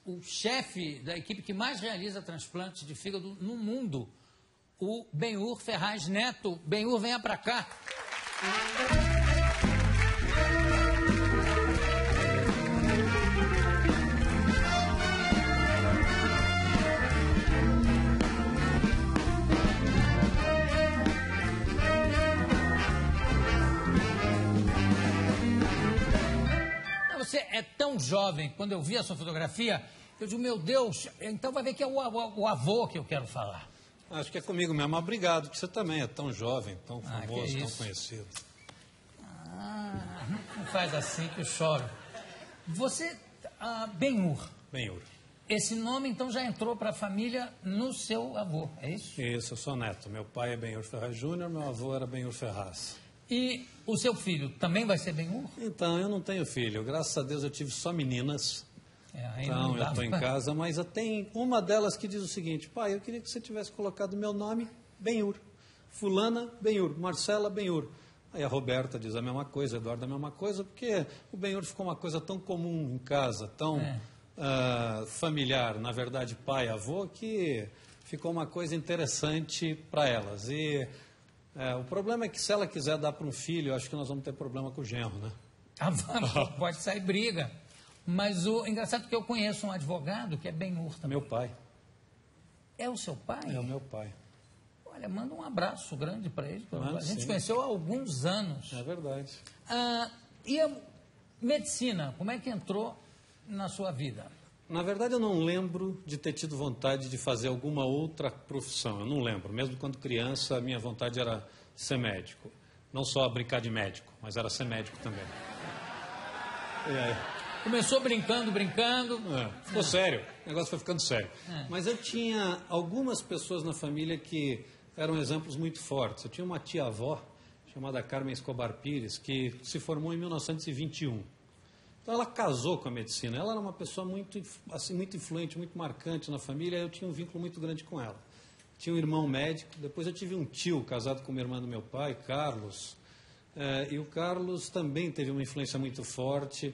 o chefe da equipe que mais realiza transplantes de fígado no mundo, o Benhur Ferraz Neto. Benhur, venha para cá. Você é tão jovem, quando eu vi a sua fotografia, eu digo, meu Deus, então vai ver que é o avô que eu quero falar. Acho que é comigo mesmo. Obrigado, porque você também é tão jovem, tão famoso, tão conhecido. Não faz assim que eu choro. Você, Benhur. Benhur. Esse nome, então, já entrou para a família no seu avô, é isso? Isso, eu sou neto. Meu pai é Benhur Ferraz Júnior, meu avô era Benhur Ferraz. E o seu filho também vai ser Benhur? Então, eu não tenho filho. Graças a Deus eu tive só meninas. Então, eu estou em casa, mas tem uma delas que diz o seguinte: pai, eu queria que você tivesse colocado meu nome, Benhur. Fulana, Benhur. Marcela, Benhur. Aí a Roberta diz a mesma coisa, a Eduardo a mesma coisa, porque o Benhur ficou uma coisa tão comum em casa, tão familiar, na verdade, pai, avô, que ficou uma coisa interessante para elas. E o problema é que se ela quiser dar para um filho, eu acho que nós vamos ter problema com o genro, né? Pode sair briga. Mas o engraçado é que eu conheço um advogado que é Benhur também. Meu pai. É o seu pai? É o meu pai. Olha, manda um abraço grande para ele. A gente sim. Conheceu há alguns anos. É verdade. E a medicina, como é que entrou na sua vida? Na verdade, eu não lembro de ter tido vontade de fazer alguma outra profissão. Eu não lembro. Mesmo quando criança, a minha vontade era ser médico. Não só brincar de médico, mas era ser médico também. E aí? Começou brincando. Ficou sério. O negócio foi ficando sério. Mas eu tinha algumas pessoas na família que eram exemplos muito fortes. Eu tinha uma tia-avó chamada Carmen Escobar Pires, que se formou em 1921. Então ela casou com a medicina. Ela era uma pessoa muito, assim, muito influente, muito marcante na família. Eu tinha um vínculo muito grande com ela. Tinha um irmão médico. Depois eu tive um tio casado com uma irmã do meu pai, Carlos. E o Carlos também teve uma influência muito forte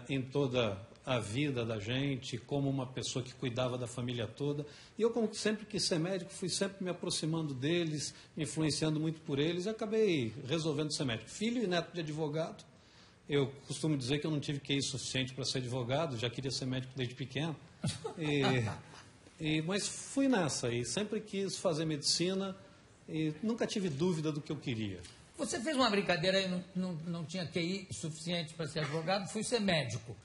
em toda a vida da gente, como uma pessoa que cuidava da família toda. E eu, como sempre quis ser médico, fui sempre me aproximando deles, me influenciando muito por eles, e acabei resolvendo ser médico. Filho e neto de advogado. Eu costumo dizer que eu não tive QI suficiente para ser advogado, já queria ser médico desde pequeno. Mas fui nessa, e sempre quis fazer medicina, e nunca tive dúvida do que eu queria. Você fez uma brincadeira aí, não tinha QI suficiente para ser advogado, fui ser médico.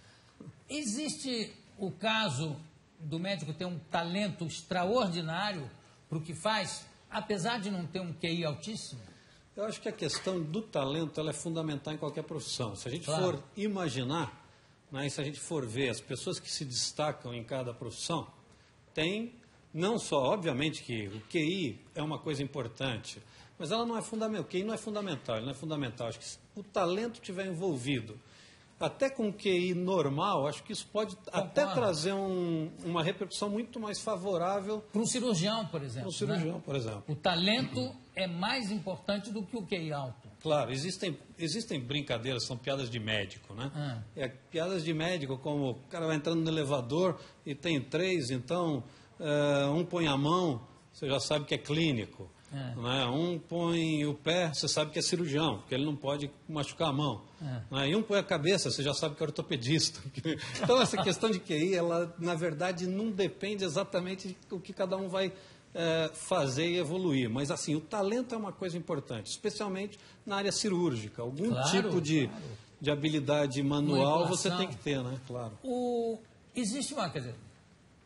Existe o caso do médico ter um talento extraordinário para o que faz, apesar de não ter um QI altíssimo? Eu acho que a questão do talento ela é fundamental em qualquer profissão. Se a gente for imaginar, né, e se a gente for ver as pessoas que se destacam em cada profissão, tem não só, obviamente que o QI é uma coisa importante, mas ela não é fundamental. O QI não é fundamental, ele não é fundamental. Acho que se o talento estiver envolvido, até com o QI normal, acho que isso pode até trazer uma repercussão muito mais favorável. Para um cirurgião, por exemplo. Para um cirurgião, por exemplo. O talento é mais importante do que o QI alto. Claro, existem brincadeiras, são piadas de médico, né? Piadas de médico, como o cara vai entrando no elevador e tem 3, então um põe a mão, você já sabe que é clínico. Né? Um põe o pé, você sabe que é cirurgião, porque ele não pode machucar a mão. Né? E um põe a cabeça, você já sabe que é ortopedista. Então, essa questão de QI, ela, na verdade, não depende exatamente do que cada um vai fazer e evoluir. Mas, assim, o talento é uma coisa importante, especialmente na área cirúrgica. Algum tipo de habilidade manual você tem que ter, né? Claro. Existe uma, quer dizer,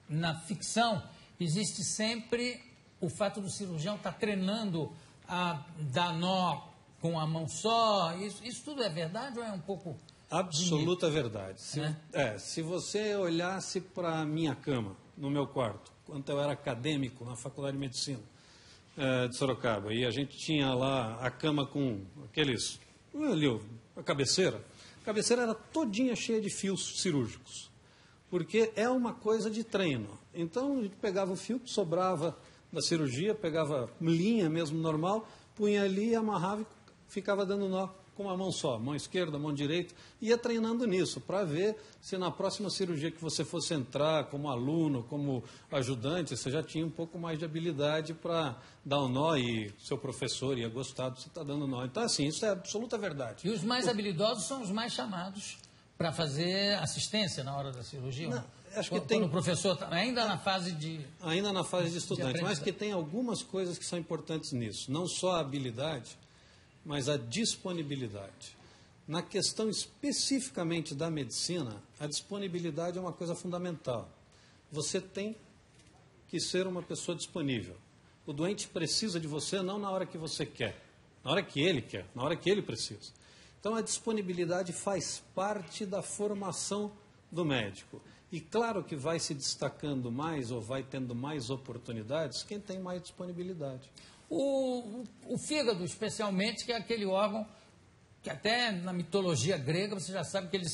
na ficção, existe sempre o fato do cirurgião estar treinando a dar nó com a mão só. Isso tudo é verdade ou é um pouco... Absoluta verdade. Se você olhasse para a minha cama, no meu quarto, quando eu era acadêmico na Faculdade de Medicina de Sorocaba, e a gente tinha lá a cama com aqueles... ali, a cabeceira. A cabeceira era todinha cheia de fios cirúrgicos, porque é uma coisa de treino. Então, a gente pegava o fio que sobrava da cirurgia, pegava linha mesmo normal, punha ali, amarrava e ficava dando nó com uma mão só, mão esquerda, mão direita, ia treinando nisso, para ver se na próxima cirurgia que você fosse entrar como aluno, como ajudante, você já tinha um pouco mais de habilidade para dar um nó e seu professor ia gostar de você estar dando nó. Então, assim, isso é absoluta verdade. E os mais habilidosos são os mais chamados para fazer assistência na hora da cirurgia? Não, acho que quando o professor está ainda na fase de... Ainda na fase de estudante, mas que tem algumas coisas que são importantes nisso. Não só a habilidade, mas a disponibilidade. Na questão especificamente da medicina, a disponibilidade é uma coisa fundamental. Você tem que ser uma pessoa disponível. O doente precisa de você não na hora que você quer, na hora que ele quer, na hora que ele precisa. Então, a disponibilidade faz parte da formação do médico. E claro que vai se destacando mais ou vai tendo mais oportunidades quem tem mais disponibilidade. O fígado, especialmente, que é aquele órgão que até na mitologia grega você já sabe que ele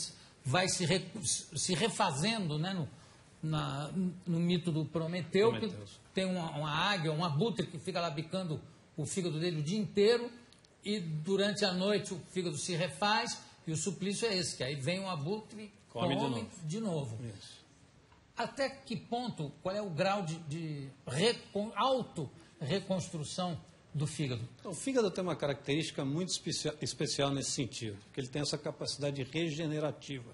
vai se refazendo, né, no mito do Prometeu, que tem uma águia, um abutre que fica lá bicando o fígado dele o dia inteiro e durante a noite o fígado se refaz e o suplício é esse, que aí vem um abutre e come de novo. Isso. Até que ponto, qual é o grau de auto-reconstrução do fígado? O fígado tem uma característica muito especial nesse sentido, porque ele tem essa capacidade regenerativa.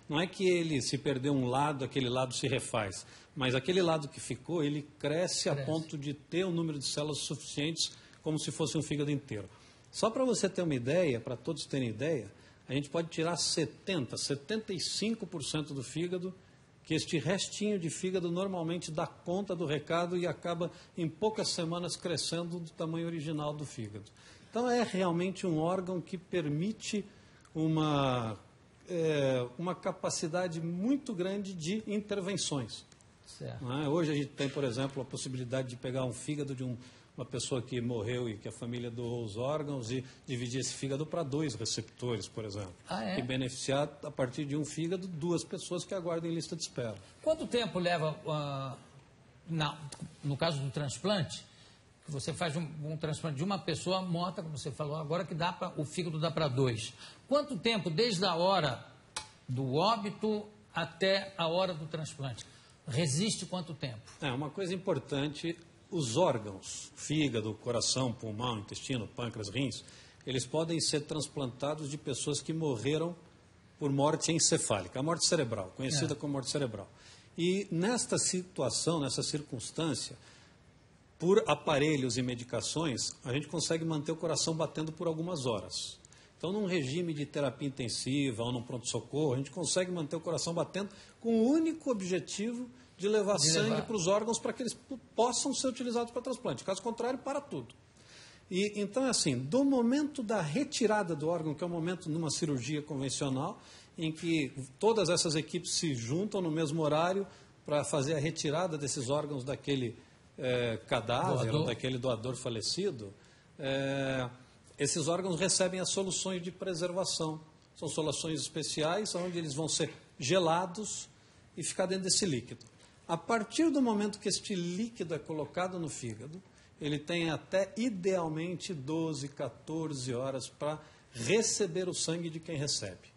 Não é que ele se perder um lado, aquele lado se refaz, mas aquele lado que ficou, ele cresce a ponto de ter um número de células suficientes como se fosse um fígado inteiro. Só para você ter uma ideia, para todos terem ideia, a gente pode tirar 75% do fígado, que este restinho de fígado normalmente dá conta do recado e acaba em poucas semanas crescendo do tamanho original do fígado. Então é realmente um órgão que permite uma capacidade muito grande de intervenções. Certo. Não é? Hoje a gente tem, por exemplo, a possibilidade de pegar um fígado de uma pessoa que morreu e que a família doou os órgãos e dividir esse fígado para 2 receptores, por exemplo. E beneficiar, a partir de um fígado, 2 pessoas que aguardam em lista de espera. Quanto tempo leva, no caso do transplante, que você faz um transplante de uma pessoa morta, como você falou agora, que o fígado dá para 2. Quanto tempo, desde a hora do óbito até a hora do transplante? Resiste quanto tempo? Uma coisa importante... Os órgãos, fígado, coração, pulmão, intestino, pâncreas, rins, eles podem ser transplantados de pessoas que morreram por morte encefálica, a morte cerebral, conhecida como morte cerebral. E nesta situação, nessa circunstância, por aparelhos e medicações, a gente consegue manter o coração batendo por algumas horas. Então, num regime de terapia intensiva ou num pronto-socorro, a gente consegue manter o coração batendo com o único objetivo de levar sangue para os órgãos para que eles possam ser utilizados para transplante. Caso contrário, para tudo. E, então, assim, do momento da retirada do órgão, que é o momento numa cirurgia convencional, em que todas essas equipes se juntam no mesmo horário para fazer a retirada desses órgãos daquele cadáver, ou daquele doador falecido, esses órgãos recebem as soluções de preservação. São soluções especiais, onde eles vão ser gelados e ficar dentro desse líquido. A partir do momento que este líquido é colocado no fígado, ele tem até, idealmente, 12, 14 horas para receber o sangue de quem recebe.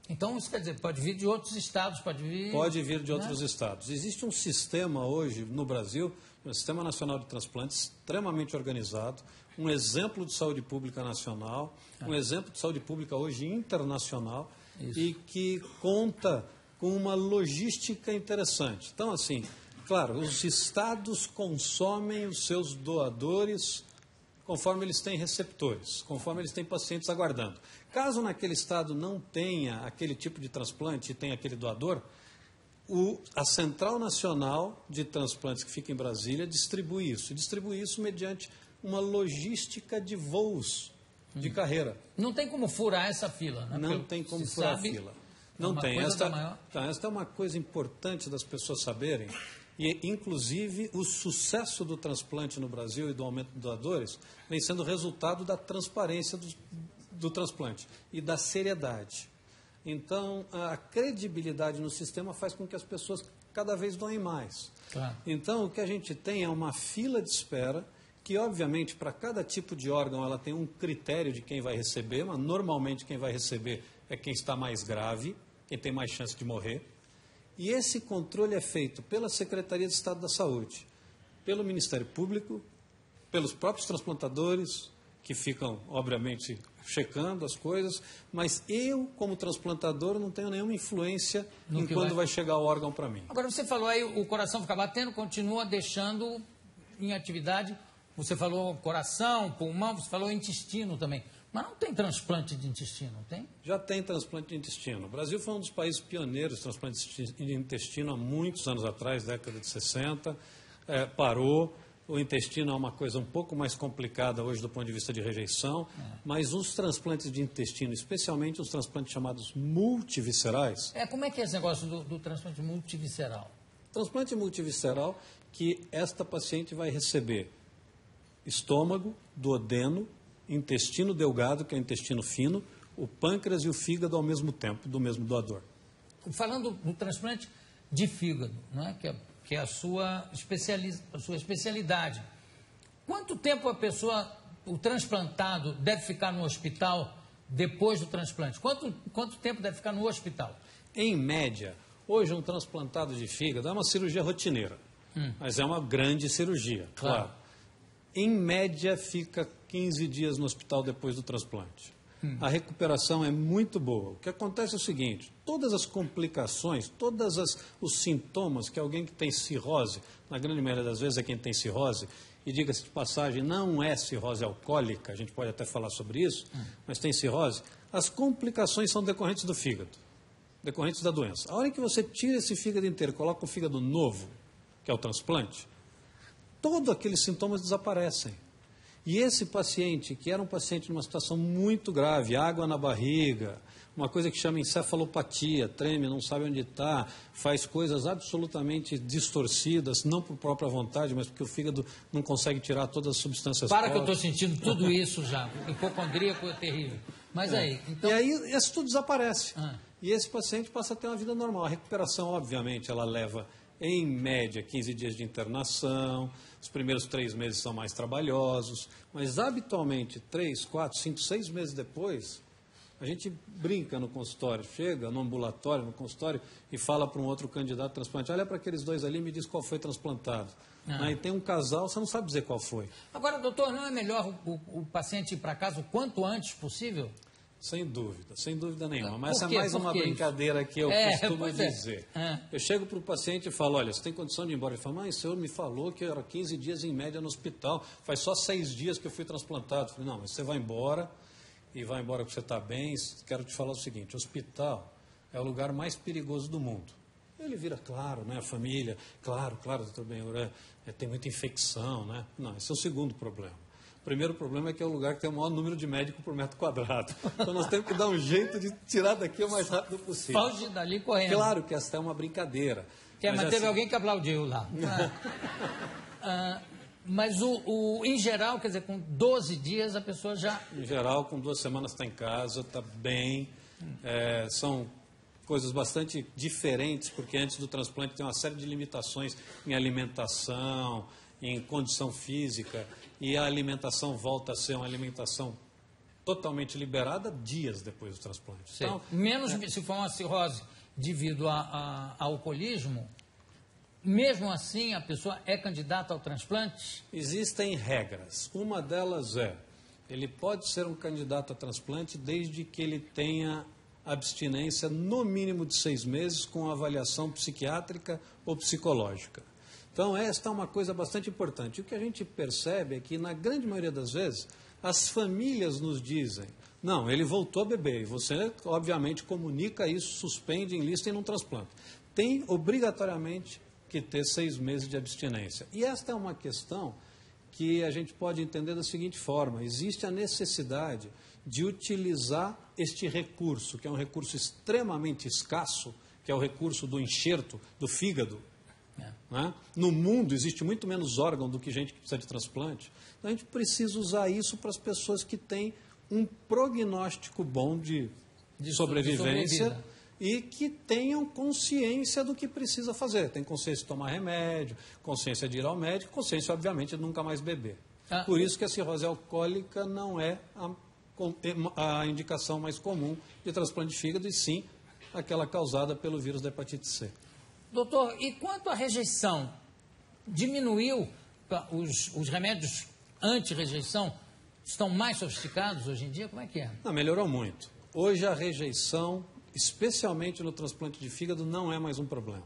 Então, isso quer dizer, pode vir de outros estados, pode vir de outros estados. Existe um sistema hoje no Brasil, um Sistema Nacional de Transplantes, extremamente organizado, um exemplo de saúde pública nacional, um exemplo de saúde pública hoje internacional, e que conta com uma logística interessante. Então, assim, claro, os estados consomem os seus doadores conforme eles têm receptores, conforme eles têm pacientes aguardando. Caso naquele estado não tenha aquele tipo de transplante e tenha aquele doador, a Central Nacional de Transplantes, que fica em Brasília, distribui isso mediante uma logística de voos de carreira. Não tem como furar essa fila, né? Não tem como furar a fila. Não tem. Esta é uma coisa importante das pessoas saberem. E, inclusive, o sucesso do transplante no Brasil e do aumento de doadores vem sendo resultado da transparência do transplante e da seriedade. Então, a credibilidade no sistema faz com que as pessoas cada vez doem mais. Então, o que a gente tem é uma fila de espera que, obviamente, para cada tipo de órgão ela tem um critério de quem vai receber, mas normalmente quem vai receber é quem está mais grave, quem tem mais chance de morrer. E esse controle é feito pela Secretaria de Estado da Saúde, pelo Ministério Público, pelos próprios transplantadores, que ficam, obviamente, checando as coisas, mas eu, como transplantador, não tenho nenhuma influência em quando vai chegar o órgão para mim. Agora, você falou aí, o coração fica batendo, continua deixando em atividade, você falou coração, pulmão, você falou intestino também. Mas não tem transplante de intestino, tem? Já tem transplante de intestino. O Brasil foi um dos países pioneiros de transplante de intestino há muitos anos atrás, década de 60, parou. O intestino é uma coisa um pouco mais complicada hoje do ponto de vista de rejeição, mas os transplantes de intestino, especialmente os transplantes chamados multiviscerais... Como é que é esse negócio do transplante multivisceral? Transplante multivisceral que esta paciente vai receber estômago, duodeno, intestino delgado, que é o intestino fino, o pâncreas e o fígado ao mesmo tempo, do mesmo doador. Falando do transplante de fígado, não é? Que é a sua especialidade. Quanto tempo o transplantado deve ficar no hospital depois do transplante? Quanto tempo deve ficar no hospital? Em média, hoje um transplantado de fígado é uma cirurgia rotineira, mas é uma grande cirurgia, claro. Em média, fica 15 dias no hospital depois do transplante. A recuperação é muito boa. O que acontece é o seguinte, todas as complicações, os sintomas que alguém que tem cirrose, na grande maioria das vezes é quem tem cirrose, e diga-se de passagem, não é cirrose alcoólica, a gente pode até falar sobre isso, mas tem cirrose, as complicações são decorrentes do fígado, decorrentes da doença. A hora que você tira esse fígado inteiro, coloca um fígado novo, que é o transplante, todos aqueles sintomas desaparecem. E esse paciente, que era um paciente numa situação muito grave, água na barriga, uma coisa que chama encefalopatia, treme, não sabe onde está, faz coisas absolutamente distorcidas, não por própria vontade, mas porque o fígado não consegue tirar todas as substâncias que eu estou sentindo tudo isso já, hipocondríaco é terrível. Mas aí... Então... E aí, isso tudo desaparece. E esse paciente passa a ter uma vida normal. A recuperação, obviamente, ela leva, em média, 15 dias de internação. Os primeiros 3 meses são mais trabalhosos, mas habitualmente 3, 4, 5, 6 meses depois, a gente brinca no consultório, chega no ambulatório, no consultório e fala para um outro candidato a transplante, olha para aqueles dois ali e me diz qual foi transplantado. Aí tem um casal, você não sabe dizer qual foi. Agora, doutor, não é melhor o paciente ir para casa o quanto antes possível? Sem dúvida nenhuma. Mas essa é mais uma brincadeira que eu costumo dizer. Eu chego para o paciente e falo, olha, você tem condição de ir embora? Ele fala, mas o senhor me falou que era 15 dias em média no hospital, faz só 6 dias que eu fui transplantado. Eu falei, não, mas você vai embora, e vai embora porque você está bem. Quero te falar o seguinte, o hospital é o lugar mais perigoso do mundo. Ele vira, claro, né, a família, claro, doutor Benhur, tem muita infecção, né? Não, esse é o segundo problema. O primeiro problema é que é o lugar que tem o maior número de médicos por metro quadrado. Então nós temos que dar um jeito de tirar daqui o mais rápido possível. Foge dali correndo. Claro que essa é uma brincadeira. Mas teve alguém que aplaudiu lá. Mas em geral, quer dizer, com 12 dias a pessoa já... Em geral, com 2 semanas está em casa, está bem. São coisas bastante diferentes, porque antes do transplante tem uma série de limitações em alimentação, em condição física, e a alimentação volta a ser uma alimentação totalmente liberada dias depois do transplante. Então, menos se for uma cirrose devido a alcoolismo, mesmo assim a pessoa é candidata ao transplante? Existem regras. Uma delas ele pode ser um candidato a transplante desde que ele tenha abstinência no mínimo de 6 meses com avaliação psiquiátrica ou psicológica. Então, esta é uma coisa bastante importante. O que a gente percebe é que, na grande maioria das vezes, as famílias nos dizem, não, ele voltou a beber, e você, obviamente, comunica isso, suspende, enlista e não transplanta. Tem, obrigatoriamente, que ter 6 meses de abstinência. E esta é uma questão que a gente pode entender da seguinte forma, existe a necessidade de utilizar este recurso, que é um recurso extremamente escasso, que é o recurso do enxerto do fígado. Né? No mundo existe muito menos órgão do que gente que precisa de transplante. Então a gente precisa usar isso para as pessoas que têm um prognóstico bom de sobrevivência e que tenham consciência do que precisa fazer. Tem consciência de tomar remédio, consciência de ir ao médico, consciência, obviamente, de nunca mais beber. Por isso que a cirrose alcoólica não é a indicação mais comum de transplante de fígado, e sim aquela causada pelo vírus da hepatite C. Doutor, e quanto à rejeição? Diminuiu os remédios anti-rejeição? Estão mais sofisticados hoje em dia? Como é que é? Não, melhorou muito. Hoje a rejeição, especialmente no transplante de fígado, não é mais um problema.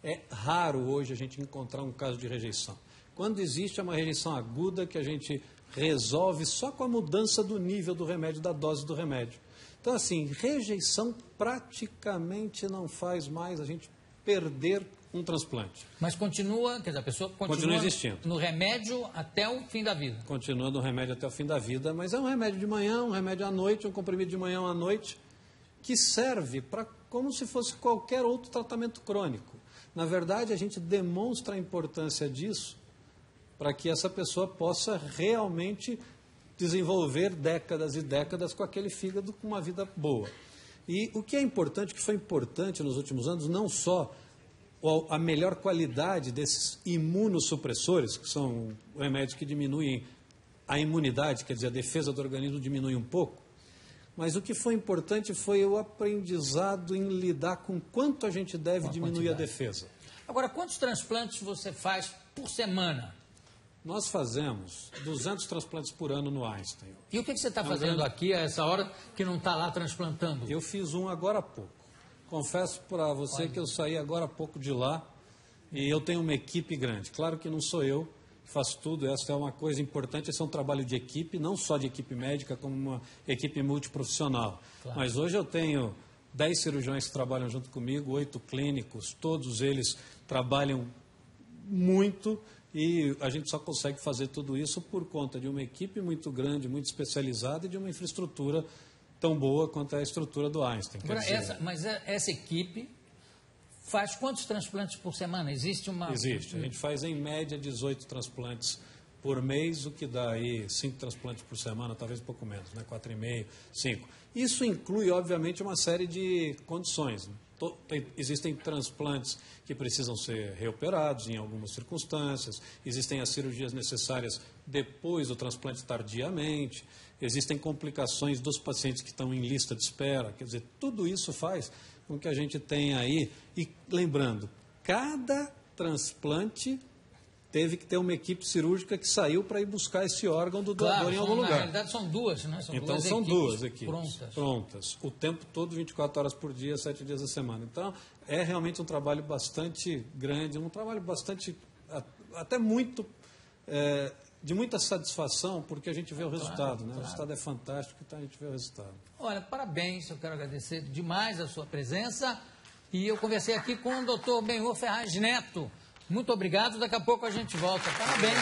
É raro hoje a gente encontrar um caso de rejeição. Quando existe, é uma rejeição aguda que a gente resolve só com a mudança do nível do remédio, da dose do remédio. Então, assim, rejeição praticamente não faz mais a gente perder um transplante. Mas continua, quer dizer, a pessoa continua existindo no remédio até o fim da vida. Continua no remédio até o fim da vida, mas é um remédio de manhã, um remédio à noite, um comprimido de manhã ou à noite, que serve para como se fosse qualquer outro tratamento crônico. Na verdade, a gente demonstra a importância disso para que essa pessoa possa realmente desenvolver décadas e décadas com aquele fígado com uma vida boa. E o que é importante, que foi importante nos últimos anos, não só a melhor qualidade desses imunossupressores, que são remédios que diminuem a imunidade, quer dizer, a defesa do organismo diminui um pouco, mas o que foi importante foi o aprendizado em lidar com quanto a gente deve diminuir a defesa. Agora, quantos transplantes você faz por semana? Nós fazemos 200 transplantes por ano no Einstein. E o que você está fazendo aqui a essa hora que não está lá transplantando? Eu fiz um agora há pouco. Confesso para você que eu saí agora há pouco de lá e eu tenho uma equipe grande. Claro que não sou eu que faço tudo, essa é uma coisa importante, esse é um trabalho de equipe, não só de equipe médica, como uma equipe multiprofissional. Claro. Mas hoje eu tenho 10 cirurgiões que trabalham junto comigo, 8 clínicos, todos eles trabalham muito e a gente só consegue fazer tudo isso por conta de uma equipe muito grande, muito especializada e de uma infraestrutura tão boa quanto a estrutura do Einstein. Agora, essa equipe faz quantos transplantes por semana? Existe uma... Existe. A gente faz, em média, 18 transplantes por mês, o que dá aí 5 transplantes por semana, talvez um pouco menos, né? 4,5, 5. Isso inclui, obviamente, uma série de condições. Existem transplantes que precisam ser reoperados em algumas circunstâncias, existem as cirurgias necessárias depois do transplante tardiamente, existem complicações dos pacientes que estão em lista de espera, quer dizer, tudo isso faz com que a gente tenha aí, e lembrando, cada transplante teve que ter uma equipe cirúrgica que saiu para ir buscar esse órgão do doador em algum lugar. Na realidade são duas, né? Então são duas equipes prontas, o tempo todo, 24 horas por dia, 7 dias a semana. Então é realmente um trabalho bastante grande, um trabalho bastante, até muito, de muita satisfação, porque a gente vê o resultado, né? Claro. O resultado é fantástico, então a gente vê o resultado. Olha, parabéns, eu quero agradecer demais a sua presença e eu conversei aqui com o Dr. Benhur Ferraz Neto. Muito obrigado, daqui a pouco a gente volta. Parabéns.